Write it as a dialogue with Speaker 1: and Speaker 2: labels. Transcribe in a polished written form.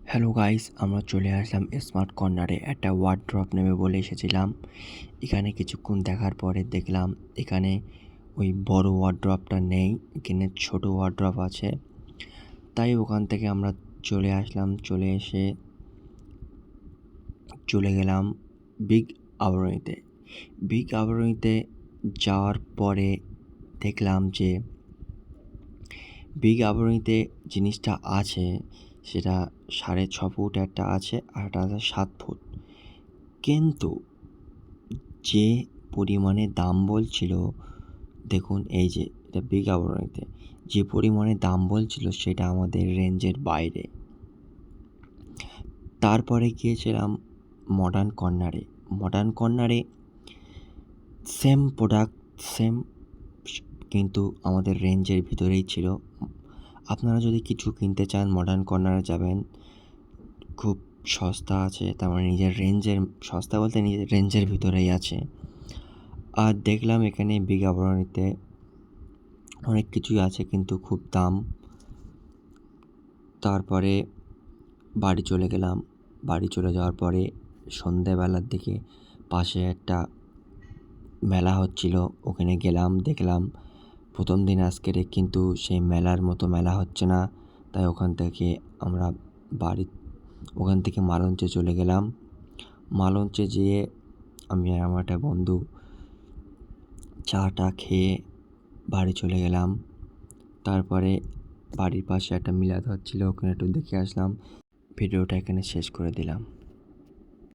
Speaker 1: Hello guys, আমরা চলে আসলাম smart কর্নারে। একটা ওয়ার্ড্রপ নেবে বলে এসেছিলাম। এখানে কিছুক্ষণ দেখার পরে দেখলাম এখানে ওই বড় ওয়ার্ড্রপটা নেই, এখানে ছোট ওয়ার্ড্রপ আছে। তাই ওখান থেকে আমরা চলে আসলাম। চলে এসে চলে গেলাম বিগ আবারণীতে। বিগ আবারণীতে যাওয়ার পরে দেখলাম যে বিগ আবারণীতে জিনিসটা আছে সেটা 6.5 ফুট একটা আছে, আর একটা আছে 7 ফুট। কিন্তু যে পরিমাণে দাম বলছিল, দেখুন এই যে এটা বিগ আবারণীতে যে পরিমাণে দাম বলছিল সেটা আমাদের রেঞ্জের বাইরে। তারপরে গিয়েছিলাম মডার্ন কর্নারে। মডার্ন কর্নারে সেম প্রোডাক্ট, সেম, কিন্তু আমাদের রেঞ্জের ভিতরেই ছিল। আপনারা যদি কিছু কিনতে চান মডার্ন কর্নারে যাবেন, খুব সস্তা আছে, তার মানে নিজের রেঞ্জের, সস্তা বলতে নিজের রেঞ্জের ভিতরেই আছে। আর দেখলাম এখানে বিগ আবারণীতে অনেক কিছুই আছে কিন্তু খুব দাম। তারপরে বাড়ি চলে গেলাম। বাড়ি চলে যাওয়ার পরে সন্ধেবেলার দিকে পাশে একটা মেলা হচ্ছিল, ওখানে গেলাম, দেখলাম প্রথম দিন আজকের, কিন্তু সেই মেলার মতো মেলা হচ্ছে না। তাই ওখান থেকে আমরা ওখান থেকে মালঞ্চে চলে গেলাম। মালঞ্চে যেয়ে আমি আর আমার একটা বন্ধু চাটা খেয়ে বাড়ি চলে গেলাম। তারপরে বাড়ির পাশে একটা মিলাদ হচ্ছিল, ওখানে একটু দেখে আসলাম। ভিডিওটা এখানে শেষ করে দিলাম।